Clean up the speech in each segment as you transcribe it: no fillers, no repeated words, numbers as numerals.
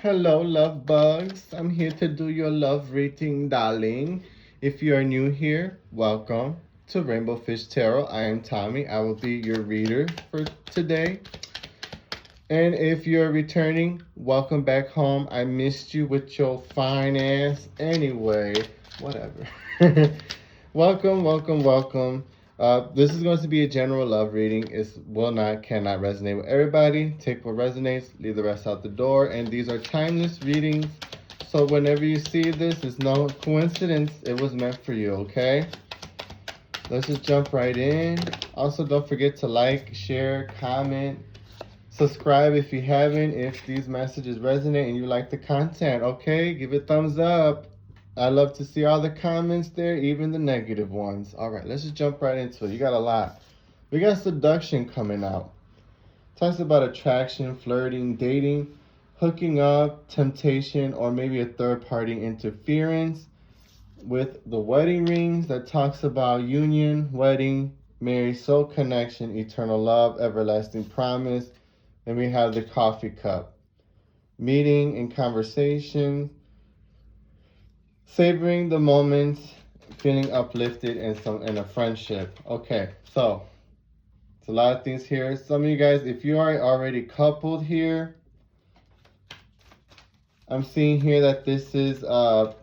Hello, love bugs. I'm here to do your love reading, darling. If you are new here, welcome to Rainbow Fish Tarot. I am Tommy. I will be your reader for today. And if you're returning, welcome back home. I missed you with your fine ass. Anyway, whatever. Welcome, welcome, welcome. This is going to be a general love reading. It cannot resonate with everybody. Take what resonates, leave the rest out the door. And these are timeless readings. So whenever you see this, it's no coincidence. It was meant for you, okay? Let's just jump right in. Also, don't forget to like, share, comment, subscribe if you haven't. If these messages resonate and you like the content, okay? Give it thumbs up. I love to see all the comments there, even the negative ones. All right, let's just jump right into it. You got a lot. We got seduction coming out. Talks about attraction, flirting, dating, hooking up, temptation, or maybe a third-party interference. With the wedding rings, that talks about union, wedding, marriage, soul connection, eternal love, everlasting promise. And we have the coffee cup. Meeting and conversation, savoring the moment, feeling uplifted, and a friendship. Okay, so it's a lot of things here. Some of you guys, if you are already coupled here, I'm seeing here that this is the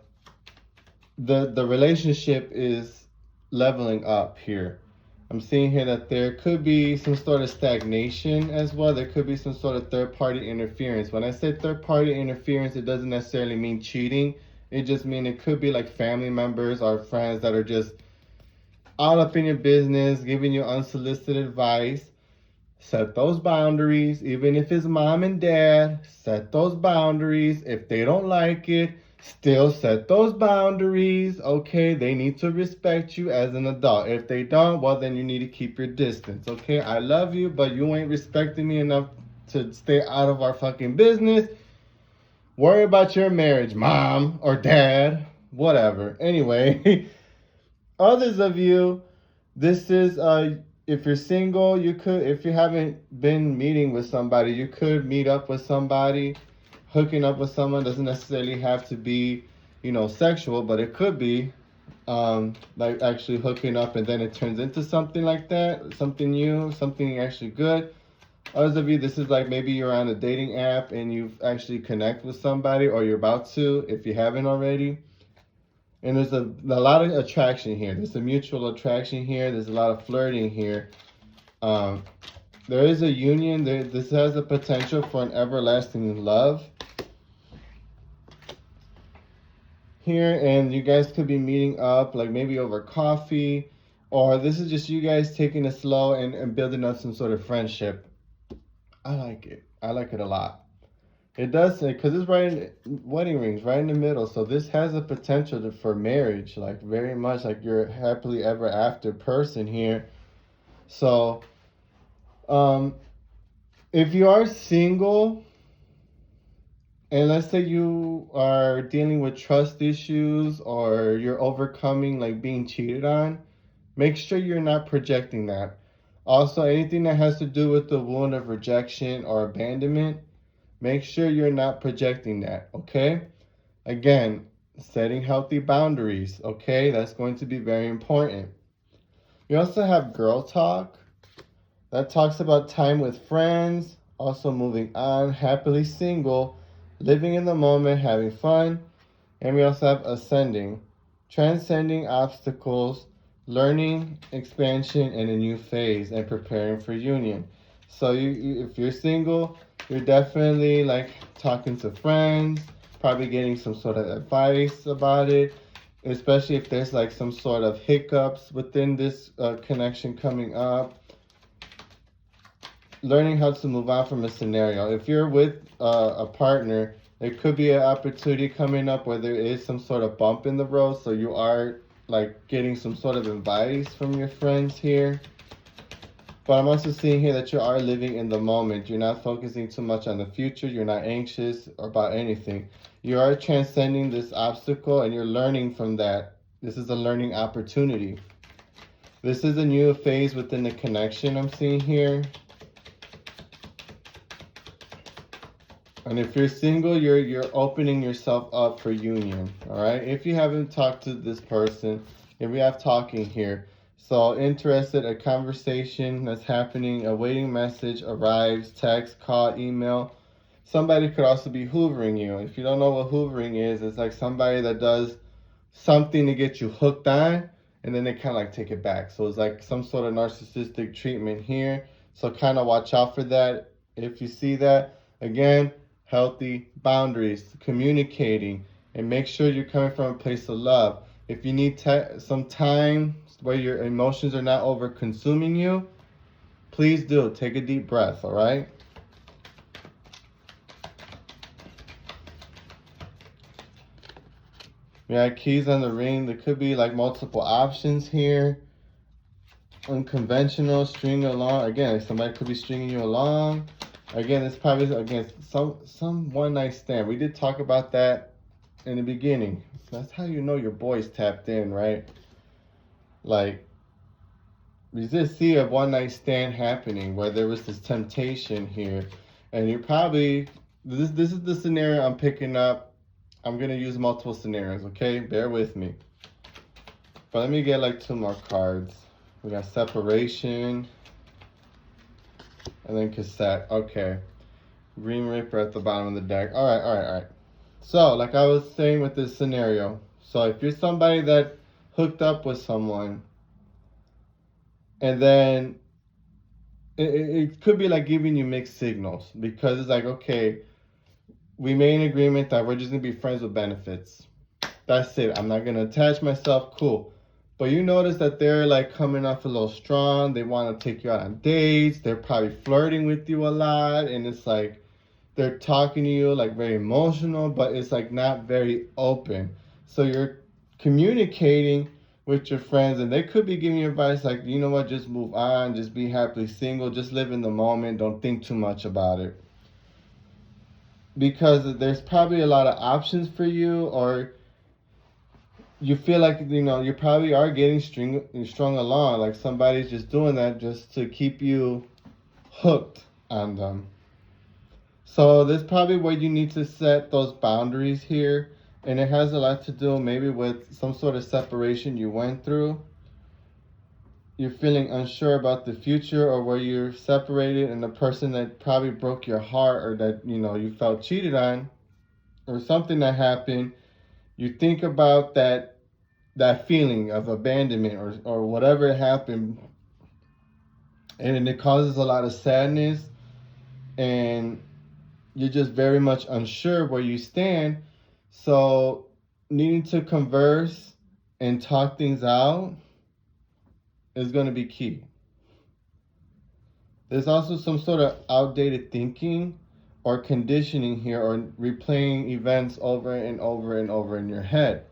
relationship is leveling up here. I'm seeing here that there could be some sort of stagnation as well. There could be some sort of third-party interference. When I say third-party interference, it doesn't necessarily mean cheating. It just means it could be like family members or friends that are just all up in your business, giving you unsolicited advice. Set those boundaries. Even if it's mom and dad, set those boundaries. If they don't like it, still set those boundaries. Okay, they need to respect you as an adult. If they don't, well, then you need to keep your distance. Okay, I love you, but you ain't respecting me enough to stay out of our fucking business. Worry about your marriage, mom or dad, whatever. Anyway, others of you, this is if you're single, you could, if you haven't been meeting with somebody, you could meet up with somebody. Hooking up with someone doesn't necessarily have to be, sexual, but it could be like actually hooking up and then it turns into something like that, something new, something actually good. Others of you, this is like maybe you're on a dating app and you've actually connect with somebody, or you're about to if you haven't already. And there's a lot of attraction here. There's a mutual attraction here. There's a lot of flirting here. There is a union. This has the potential for an everlasting love here. And you guys could be meeting up like maybe over coffee. Or this is just you guys taking it slow and building up some sort of friendship. I like it. I like it a lot. It does say, because it's right in wedding rings, right in the middle. So this has a potential for marriage, like very much like you're a happily ever after person here. So, if you are single, and let's say you are dealing with trust issues or you're overcoming like being cheated on, make sure you're not projecting that. Also, anything that has to do with the wound of rejection or abandonment, make sure you're not projecting that, okay? Again, setting healthy boundaries, okay? That's going to be very important. We also have girl talk. That talks about time with friends, also moving on, happily single, living in the moment, having fun. And we also have ascending, transcending obstacles, learning, expansion, and a new phase, and preparing for union. So if you're single, you're definitely like talking to friends, probably getting some sort of advice about it, especially if there's like some sort of hiccups within this connection coming up. Learning how to move on from a scenario. If you're with a partner, there could be an opportunity coming up where there is some sort of bump in the road, so you are like getting some sort of advice from your friends here. But I'm also seeing here that you are living in the moment. You're not focusing too much on the future. You're not anxious about anything. You are transcending this obstacle and you're learning from that. This is a learning opportunity. This is a new phase within the connection I'm seeing here. And if you're single, you're opening yourself up for union, all right? If you haven't talked to this person, if we have talking here, so interested, a conversation that's happening, a waiting message arrives, text, call, email. Somebody could also be hoovering you. If you don't know what hoovering is, it's like somebody that does something to get you hooked on, and then they kind of like take it back. So it's like some sort of narcissistic treatment here. So kind of watch out for that if you see that. Again, healthy boundaries, communicating, and make sure you're coming from a place of love. If you need some time where your emotions are not over consuming you, please do. Take a deep breath, all right? Yeah, keys on the ring. There could be like multiple options here. Unconventional, string along. Again, somebody could be stringing you along. Again, it's probably against some one night stand. We did talk about that in the beginning. That's how you know your boy's tapped in, right? Like, we just see a one night stand happening where there was this temptation here, and you probably this is the scenario I'm picking up. I'm gonna use multiple scenarios, okay? Bear with me. But let me get like 2 more cards. We got separation. And then cassette. Okay. Green Reaper at the bottom of the deck. Alright. So, like I was saying with this scenario. So, if you're somebody that hooked up with someone, and then it could be like giving you mixed signals. Because it's like, okay, we made an agreement that we're just going to be friends with benefits. That's it. I'm not going to attach myself. Cool. But you notice that they're like coming off a little strong. They want to take you out on dates. They're probably flirting with you a lot. And it's like they're talking to you like very emotional, but it's like not very open. So you're communicating with your friends, and they could be giving you advice like, you know what, just move on. Just be happily single. Just live in the moment. Don't think too much about it. Because there's probably a lot of options for you, or you feel like, you know, you probably are getting strung along. Like somebody's just doing that just to keep you hooked on them. So this probably where you need to set those boundaries here. And it has a lot to do maybe with some sort of separation you went through. You're feeling unsure about the future, or where you're separated and the person that probably broke your heart, or that, you know, you felt cheated on, or something that happened. You think about that feeling of abandonment, or whatever happened, and it causes a lot of sadness, and you're just very much unsure where you stand. So needing to converse and talk things out is going to be key. There's also some sort of outdated thinking or conditioning here, or replaying events over and over and over in your head.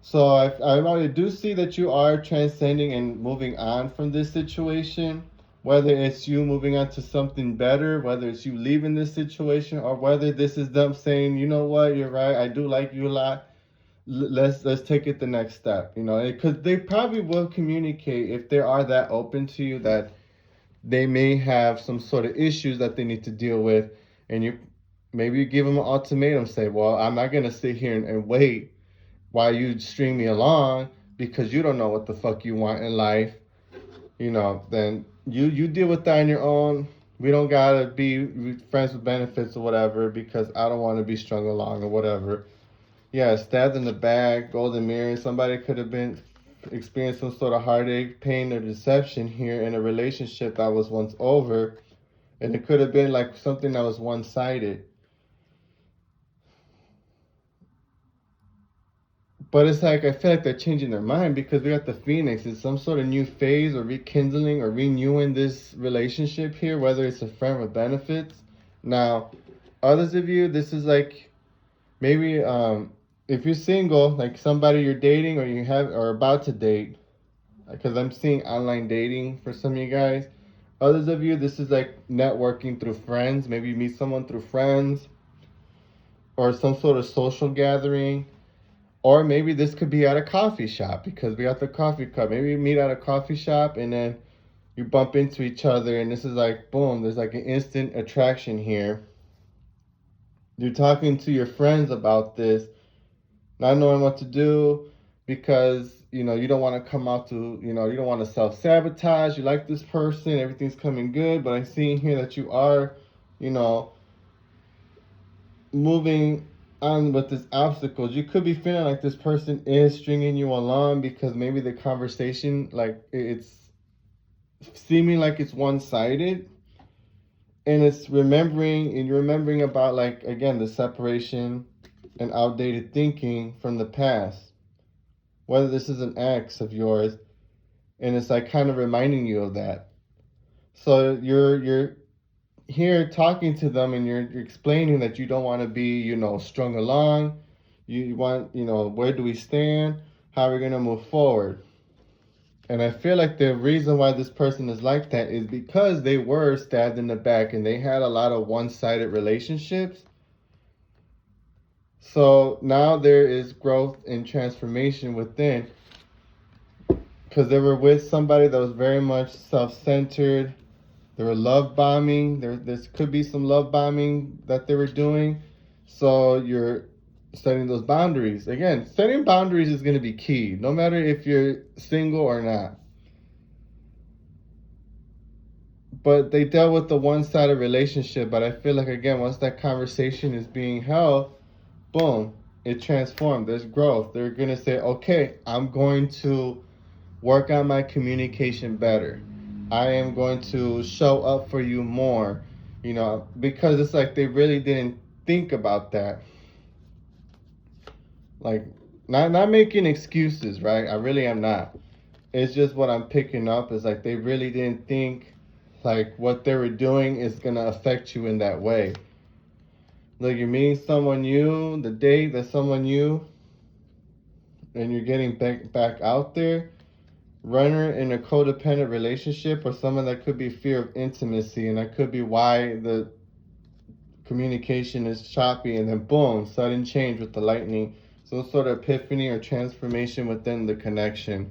So I already do see that you are transcending and moving on from this situation, whether it's you moving on to something better, whether it's you leaving this situation, or whether this is them saying, you know what, you're right, I do like you a lot. Let's take it the next step, you know, because they probably will communicate if they are that open to you, that they may have some sort of issues that they need to deal with, and you give them an ultimatum, say, well, I'm not gonna sit here and wait while you string me along because you don't know what the fuck you want in life, you know. Then you deal with that on your own. We don't gotta be friends with benefits or whatever, because I don't want to be strung along or whatever. Yeah, stabbed in the back, golden mirror. Somebody could have been experienced some sort of heartache, pain, or deception here in a relationship that was once over. And it could have been like something that was one-sided. But it's like, I feel like they're changing their mind, because we got the Phoenix. It's some sort of new phase, or rekindling or renewing this relationship here, whether it's a friend with benefits. Now, others of you, this is like, maybe if you're single, like somebody you're dating, or you have, or about to date, because I'm seeing online dating for some of you guys. Others of you, this is like networking through friends. Maybe you meet someone through friends, or some sort of social gathering. Or maybe this could be at a coffee shop, because we got the coffee cup. Maybe you meet at a coffee shop, and then you bump into each other, and this is like, boom, there's like an instant attraction here. You're talking to your friends about this, not knowing what to do because, you know, you don't want to come out to, you know, you don't want to self-sabotage. You like this person, everything's coming good, but I see here that you are, you know, moving on with these obstacles. You could be feeling like this person is stringing you along because maybe the conversation, like, it's seeming like it's one-sided, and it's remembering, and you're remembering about, like, again, the separation and outdated thinking from the past, whether this is an ex of yours, and it's like kind of reminding you of that. So you're here talking to them, and you're explaining that you don't want to be, you know, strung along. You want, you know, where do we stand? How are we going to move forward? And I feel like the reason why this person is like that is because they were stabbed in the back and they had a lot of one-sided relationships. So now there is growth and transformation within, because they were with somebody that was very much self-centered. They were love bombing. There could be some love bombing that they were doing. So you're setting those boundaries. Again, setting boundaries is going to be key, no matter if you're single or not. But they dealt with the one-sided relationship. But I feel like, again, once that conversation is being held, boom, it transformed. There's growth. They're going to say, okay, I'm going to work on my communication better. I am going to show up for you more, you know, because it's like they really didn't think about that. Like, not making excuses, right? I really am not. It's just what I'm picking up is like they really didn't think like what they were doing is going to affect you in that way. Like, you're meeting someone new, the date that someone new, and you're getting back out there. Runner in a codependent relationship, or someone that could be fear of intimacy, and that could be why the communication is choppy, and then boom, sudden change with the lightning, some sort of epiphany or transformation within the connection.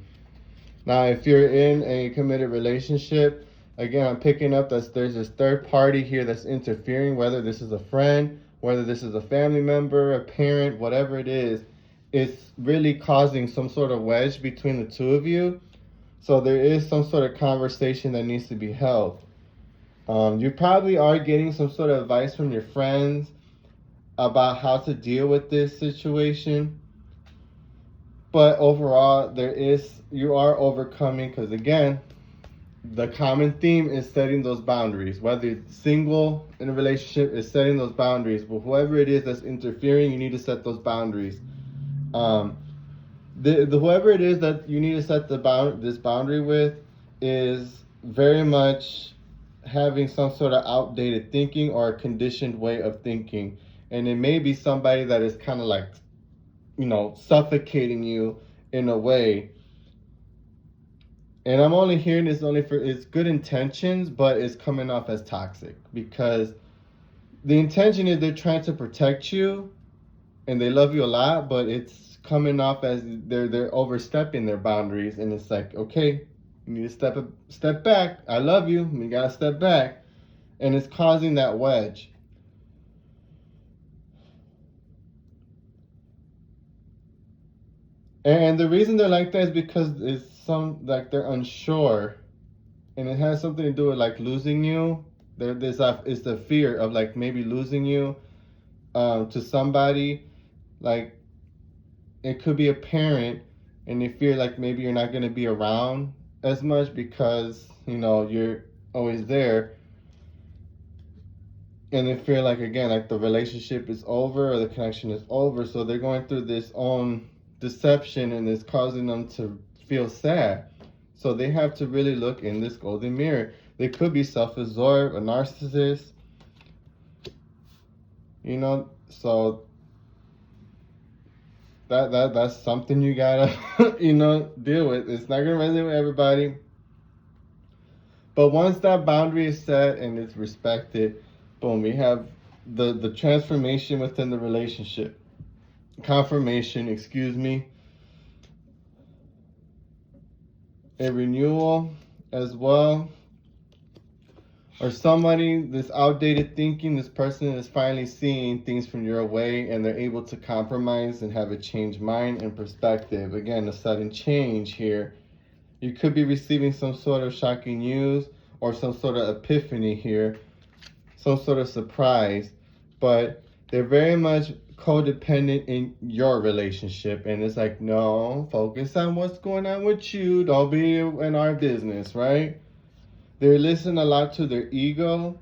Now, if you're in a committed relationship, again, I'm picking up that there's this third party here that's interfering, whether this is a friend, whether this is a family member, a parent, whatever it is, it's really causing some sort of wedge between the two of you. So there is some sort of conversation that needs to be held. You probably are getting some sort of advice from your friends about how to deal with this situation. But overall, you are overcoming, because again, the common theme is setting those boundaries. Whether it's single in a relationship, is setting those boundaries. But whoever it is that's interfering, you need to set those boundaries. Whoever it is that you need to set this boundary with is very much having some sort of outdated thinking or a conditioned way of thinking. And it may be somebody that is kind of like, you know, suffocating you in a way. And I'm only hearing this only for its good intentions, but it's coming off as toxic, because the intention is they're trying to protect you and they love you a lot, but it's coming off as they're overstepping their boundaries. And it's like, okay, you need to step back. I love you. You gotta step back. And it's causing that wedge. And the reason they're like that is because it's they're unsure, and it has something to do with like losing you. It's the fear of like maybe losing you to somebody. Like, it could be a parent, and they fear like maybe you're not going to be around as much because, you know, you're always there. And they feel like, again, like the relationship is over or the connection is over. So they're going through this own deception, and it's causing them to feel sad. So they have to really look in this golden mirror. They could be self-absorbed, a narcissist, you know. So that's something you gotta you know, deal with. It's not gonna resonate with everybody, but once that boundary is set and it's respected, boom, we have the transformation within the relationship, confirmation, excuse me, a renewal as well. Or somebody, this outdated thinking, this person is finally seeing things from your way and they're able to compromise and have a changed mind and perspective. Again, a sudden change here. You could be receiving some sort of shocking news or some sort of epiphany here, some sort of surprise, but they're very much codependent in your relationship. And it's like, no, focus on what's going on with you. Don't be in our business, right? They listen a lot to their ego,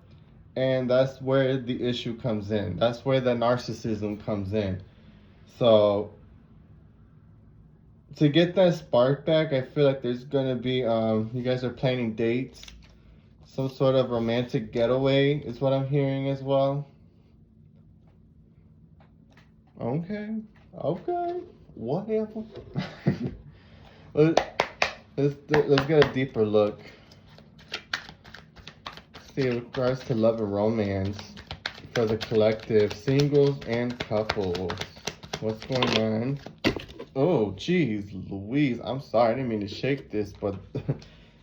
and that's where the issue comes in. That's where the narcissism comes in. So to get that spark back, I feel like there's gonna be you guys are planning dates, some sort of romantic getaway is what I'm hearing as well. Okay, whatever. let's get a deeper look. See, in regards to love and romance for the collective, singles and couples, what's going on? Oh, geez, Louise, I'm sorry, I didn't mean to shake this, but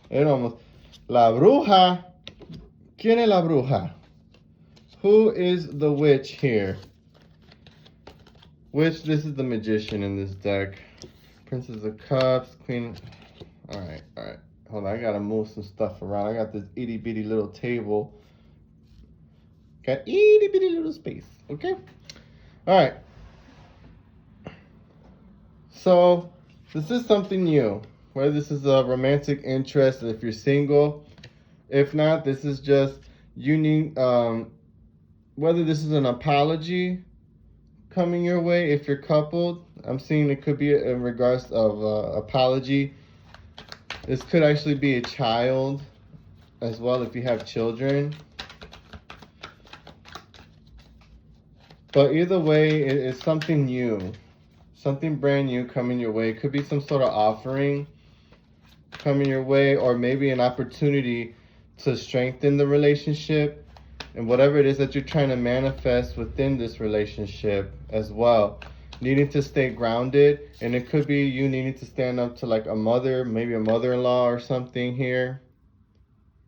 it almost... La bruja. ¿Quién es la bruja? Who is the witch here? Witch, this is the magician in this deck. Princess of Cups, Queen... Alright. Hold on, I gotta move some stuff around. I got this itty bitty little table. Got itty bitty little space, okay? Alright. So, this is something new. Whether this is a romantic interest, if you're single. If not, this is just, you need, whether this is an apology coming your way, if you're coupled. I'm seeing it could be in regards of apology. This could actually be a child as well if you have children. But either way, it's something new. Something brand new coming your way. It could be some sort of offering coming your way, or maybe an opportunity to strengthen the relationship and whatever it is that you're trying to manifest within this relationship as well. Needing to stay grounded, and it could be you needing to stand up to like a mother, maybe a mother-in-law or something here.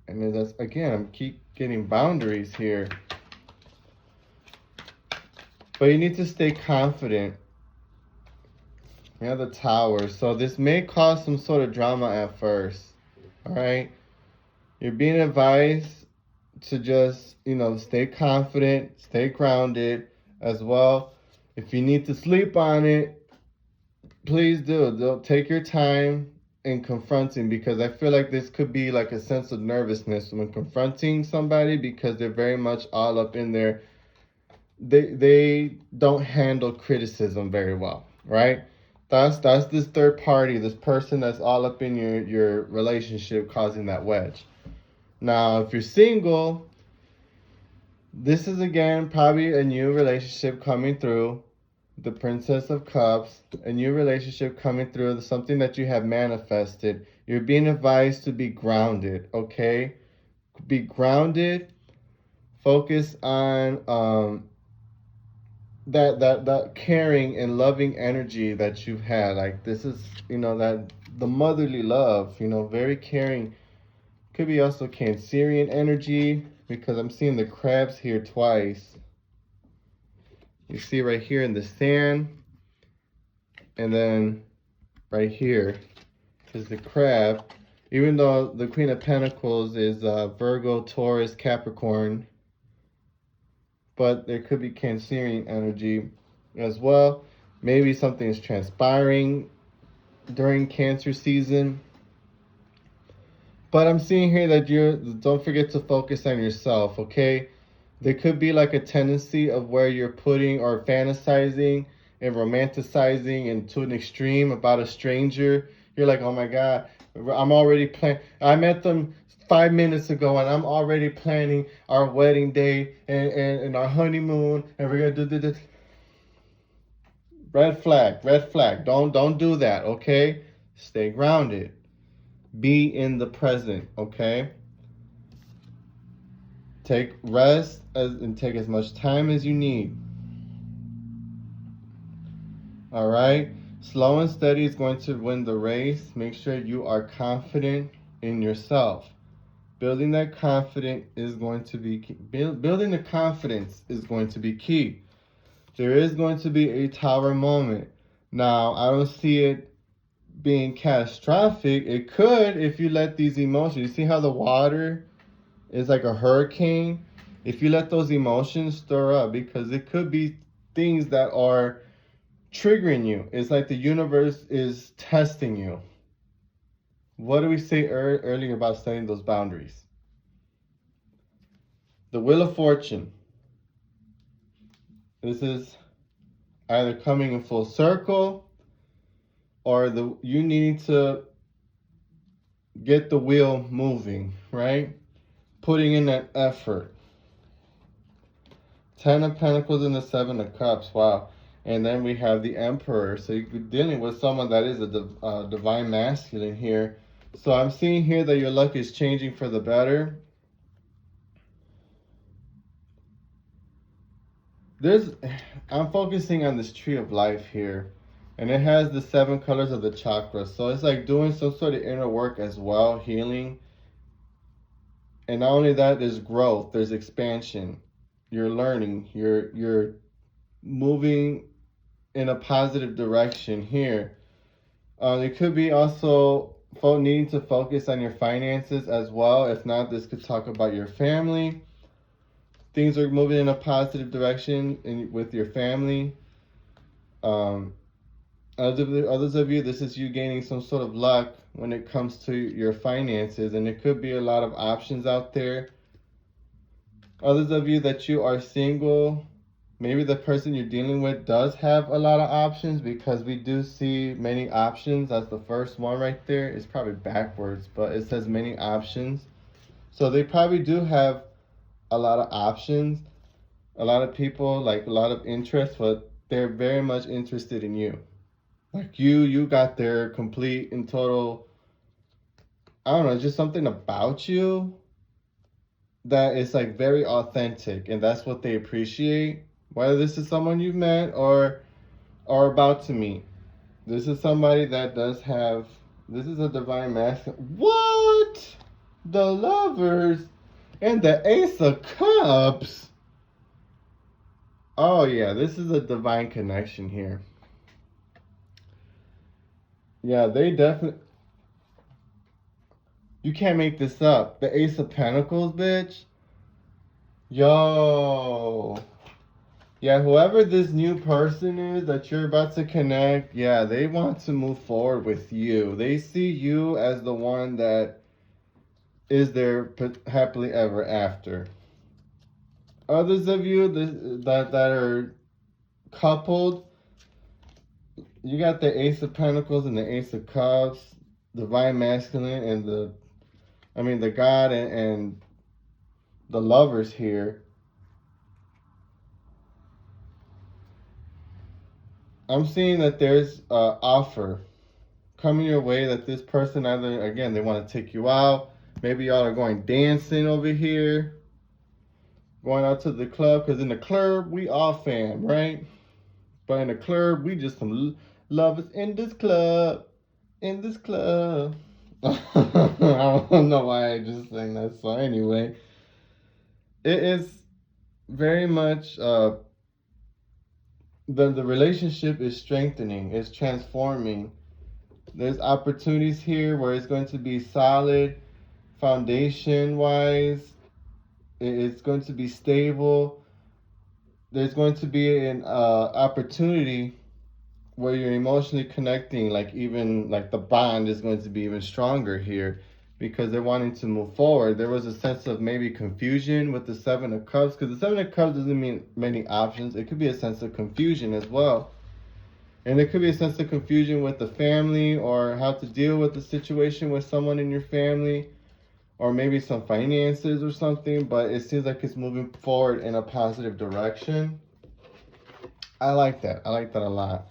And then that's, again, I'm keep getting boundaries here. But you need to stay confident. Yeah, the Tower. So this may cause some sort of drama at first. All right. You're being advised to just, stay confident, stay grounded as well. If you need to sleep on it, please do. Don't take your time in confronting, because I feel like this could be like a sense of nervousness when confronting somebody, because they're very much all up in there. They don't handle criticism very well, right? That's this third party, this person that's all up in your relationship, causing that wedge. Now, if you're single, this is again probably a new relationship coming through. The Princess of Cups, a new relationship coming through, something that you have manifested. You're being advised to be grounded, okay? Be grounded. Focus on that caring and loving energy that you've had. Like, this is, that the motherly love, very caring. Could be also Cancerian energy, because I'm seeing the crabs here twice. You see right here in the sand, and then right here is the crab. Even though the Queen of Pentacles is Virgo, Taurus, Capricorn, but there could be Cancerian energy as well. Maybe something is transpiring during Cancer season. But I'm seeing here that don't forget to focus on yourself, okay? There could be like a tendency of where you're putting or fantasizing and romanticizing into an extreme about a stranger. You're like, oh my God, I'm already planning. I met them 5 minutes ago and I'm already planning our wedding day and our honeymoon, and we're gonna do this. Red flag. Don't do that, okay? Stay grounded. Be in the present, okay? Take rest and take as much time as you need. All right? Slow and steady is going to win the race. Make sure you are confident in yourself. Building that confidence is going to be key. Building the confidence is going to be key. There is going to be a tower moment. Now, I don't see it being catastrophic. It could if you let these emotions. You see how the water is like a hurricane? If you let those emotions stir up, because it could be things that are triggering you. It's like the universe is testing you. What did we say earlier about setting those boundaries? The Wheel of Fortune. This is either coming in full circle or you needing to get the wheel moving, right? Putting in that effort. 10 of Pentacles and the 7 of Cups. Wow. And then we have the Emperor. So you're dealing with someone that is a divine masculine here. So I'm seeing here that your luck is changing for the better. I'm focusing on this tree of life here. And it has the 7 colors of the chakras. So it's like doing some sort of inner work as well, healing. And not only that, there's growth, there's expansion. You're learning, you're moving in a positive direction here. It could be also needing to focus on your finances as well. If not, this could talk about your family. Things are moving in a positive direction with your family. Others of you, this is you gaining some sort of luck when it comes to your finances, and it could be a lot of options out there. Others of you that you are single, maybe the person you're dealing with does have a lot of options, because we do see many options. That's the first one right there. It's probably backwards, but it says many options. So they probably do have a lot of options, a lot of people, like a lot of interest, but they're very much interested in you. Like you got their complete and total, I don't know, just something about you that is like very authentic, and that's what they appreciate. Whether this is someone you've met or are about to meet. This is somebody that does have, this is a divine masculine. What? The Lovers and the Ace of Cups. Oh yeah, this is a divine connection here. Yeah, they definitely... You can't make this up. The Ace of Pentacles, bitch. Yo. Yeah, whoever this new person is that you're about to connect, yeah, they want to move forward with you. They see you as the one that is their happily ever after. Others of you that are coupled, you got the Ace of Pentacles and the Ace of Cups, divine masculine, and the God and the Lovers here. I'm seeing that there's an offer coming your way, that this person either, again, they want to take you out. Maybe y'all are going dancing over here, going out to the club, because in the club, we all fam, right? But in the club, we just some lovers in this club. In this club. I don't know why I just sang that song. Anyway, it is very much the relationship is strengthening, it's transforming. There's opportunities here where it's going to be solid foundation wise. It's going to be stable. There's going to be an opportunity where you're emotionally connecting, like even like the bond is going to be even stronger here, because they're wanting to move forward. There was a sense of maybe confusion with the 7 of Cups, because the 7 of Cups doesn't mean many options. It could be a sense of confusion as well. And there could be a sense of confusion with the family, or how to deal with the situation with someone in your family, or maybe some finances or something, but it seems like it's moving forward in a positive direction. I like that. I like that a lot.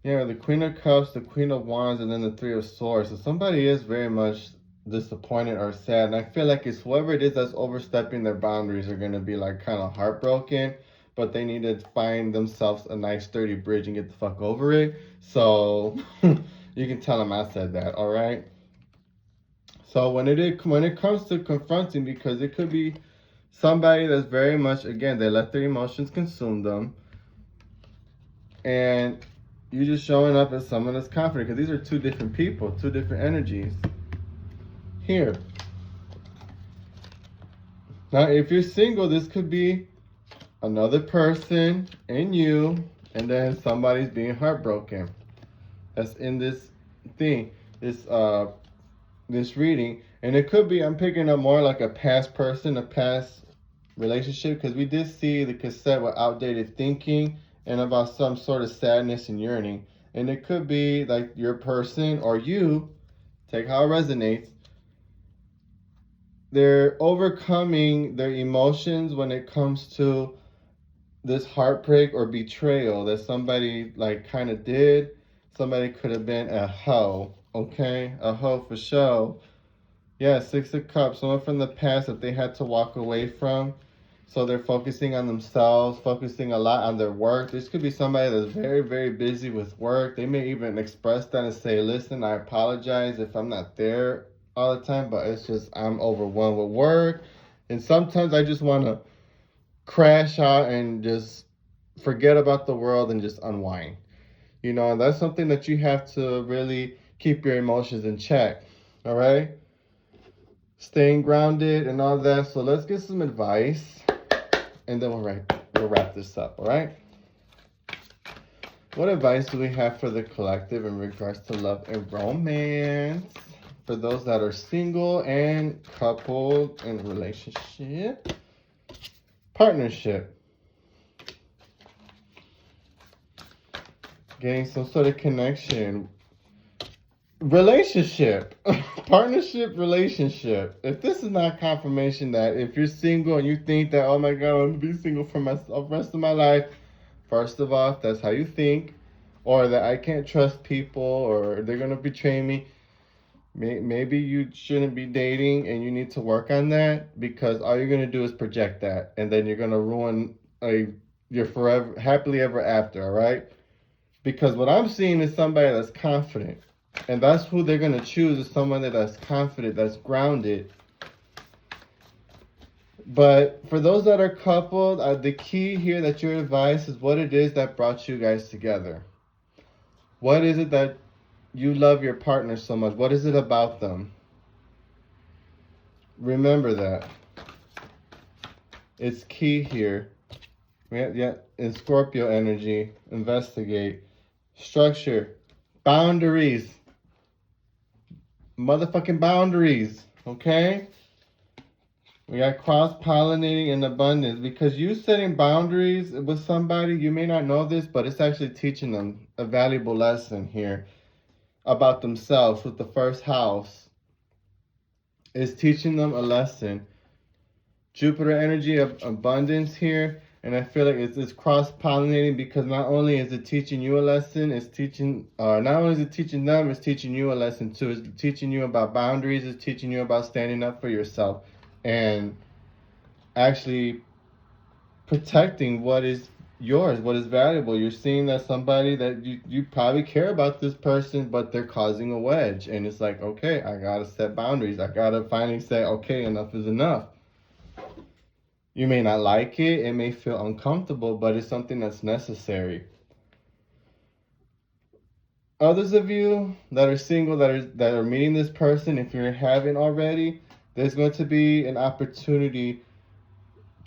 Yeah, the Queen of Cups, the Queen of Wands, and then the 3 of Swords. So somebody is very much disappointed or sad. And I feel like it's whoever it is that's overstepping their boundaries are going to be like kind of heartbroken. But they need to find themselves a nice sturdy bridge and get the fuck over it. So You can tell them I said that, all right? So when it comes to confronting, because it could be somebody that's very much, again, they let their emotions consume them, and you just showing up as someone that's confident, because these are two different people, two different energies. Here. Now, if you're single, this could be another person and you, and then somebody's being heartbroken. That's in this thing, this reading. And it could be, I'm picking up more like a past person, a past relationship, because we did see the cassette with outdated thinking and about some sort of sadness and yearning. And it could be like your person or you, take how it resonates, they're overcoming their emotions when it comes to this heartbreak or betrayal that somebody like kind of did. Somebody could have been a hoe, okay? A hoe for sure. Yeah, Six of Cups, someone from the past that they had to walk away from. So they're focusing on themselves, focusing a lot on their work. This could be somebody that's very, very busy with work. They may even express that and say, listen, I apologize if I'm not there all the time, but it's just I'm overwhelmed with work. And sometimes I just want to crash out and just forget about the world and just unwind. You know, and that's something that you have to really keep your emotions in check. All right? Staying grounded and all that. So let's get some advice and then we'll wrap this up, all right? What advice do we have for the collective in regards to love and romance? For those that are single and coupled in a relationship, partnership, getting some sort of connection, relationship, partnership, relationship. If this is not confirmation that if you're single and you think that, oh my God, I'm gonna be single for the rest of my life, first of all, if that's how you think, or that I can't trust people, or they're gonna betray me, maybe you shouldn't be dating and you need to work on that, because all you're gonna do is project that, and then you're gonna ruin your forever happily ever after, all right? Because what I'm seeing is somebody that's confident. And that's who they're going to choose, is someone that's confident, that's grounded. But for those that are coupled, the key here that your advice is what it is that brought you guys together. What is it that you love your partner so much? What is it about them? Remember that. It's key here. Yeah, in Scorpio energy, investigate. Structure. Boundaries. Motherfucking boundaries, okay? We got cross-pollinating and abundance, because you setting boundaries with somebody, you may not know this, but it's actually teaching them a valuable lesson here about themselves with the first house. It's teaching them a lesson. Jupiter energy of abundance here, and I feel like it's cross-pollinating, because not only is it teaching you a lesson, it's teaching, not only is it teaching them, it's teaching you a lesson too. It's teaching you about boundaries, it's teaching you about standing up for yourself and actually protecting what is yours, what is valuable. You're seeing that somebody that you probably care about this person, but they're causing a wedge, and it's like, okay, I gotta set boundaries. I gotta finally say, okay, enough is enough. You may not like it, it may feel uncomfortable, but it's something that's necessary. Others of you that are single, that are meeting this person, if you haven't already, there's going to be an opportunity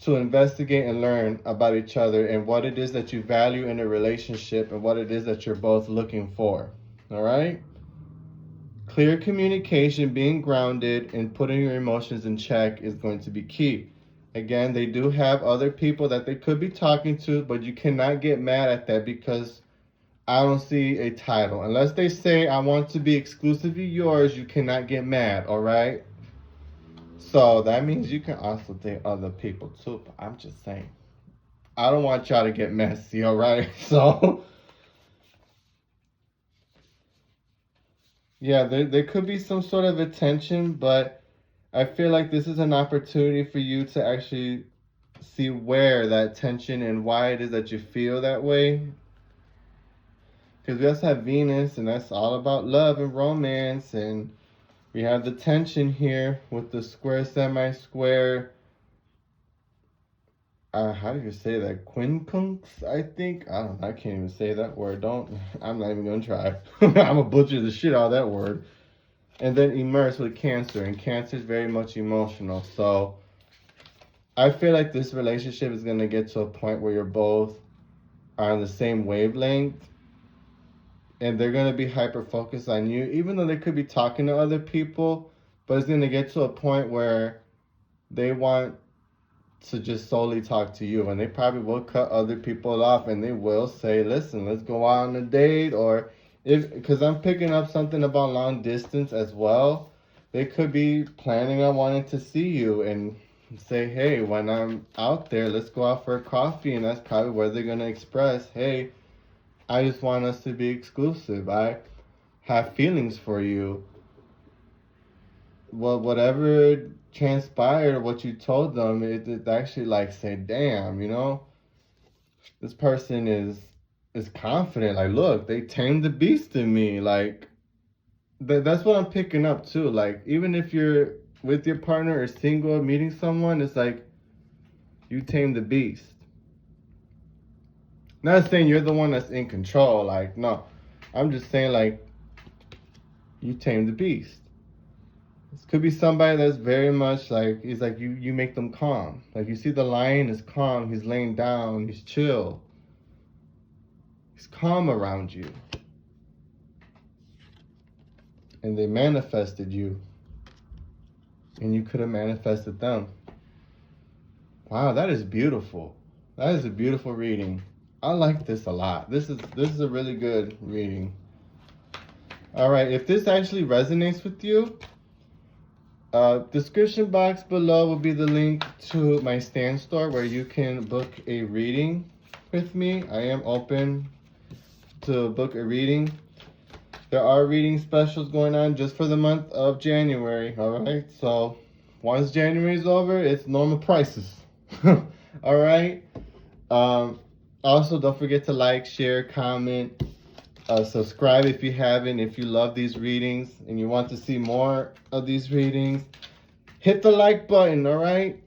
to investigate and learn about each other and what it is that you value in a relationship and what it is that you're both looking for. All right? Clear communication, being grounded, and putting your emotions in check is going to be key. Again, they do have other people that they could be talking to, but you cannot get mad at that, because I don't see a title. Unless they say, I want to be exclusively yours, you cannot get mad, all right? So that means you can also date other people too, but I'm just saying. I don't want y'all to get messy, all right? So, yeah, there could be some sort of attention, but I feel like this is an opportunity for you to actually see where that tension and why it is that you feel that way. Because we also have Venus, and that's all about love and romance. And we have the tension here with the square, semi-square. How do you say that? Quincunx, I think. I don't know. I can't even say that word. I'm not even going to try. I'm going to butcher the shit out of that word. And then immerse with Cancer. And Cancer is very much emotional. So I feel like this relationship is going to get to a point where you're both on the same wavelength. And they're going to be hyper-focused on you. Even though they could be talking to other people. But it's going to get to a point where they want to just solely talk to you, and they probably will cut other people off, and they will say, listen, let's go out on a date. Or because I'm picking up something about long distance as well, they could be planning on wanting to see you and say, hey, when I'm out there, let's go out for a coffee. And that's probably where they're going to express, hey, I just want us to be exclusive, I have feelings for you. Well, whatever transpired, what you told them, it actually like say, damn, you know, this person is confident. Like, look, they tamed the beast in me. Like, that's what I'm picking up too. Like, even if you're with your partner or single or meeting someone, it's like you tame the beast. Not saying you're the one that's in control. Like, no, I'm just saying like you tame the beast. This could be somebody that's very much like, he's like, you make them calm. Like, you see the lion is calm, he's laying down, he's chill. He's calm around you. And they manifested you. And you could have manifested them. Wow, that is beautiful. That is a beautiful reading. I like this a lot. This is a really good reading. All right, if this actually resonates with you, description box below will be the link to my Stan store where you can book a reading with me. I am open to book a reading. There are reading specials going on just for the month of January. All right, so once January is over, it's normal prices. All right. Also, don't forget to like, share, comment, subscribe if you haven't. If you love these readings and you want to see more of these readings, hit the like button. All right,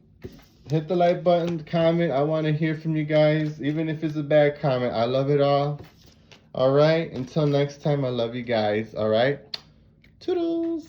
hit the like button, comment. I want to hear from you guys, even if it's a bad comment. I love it all. All right, until next time, I love you guys. All right, toodles.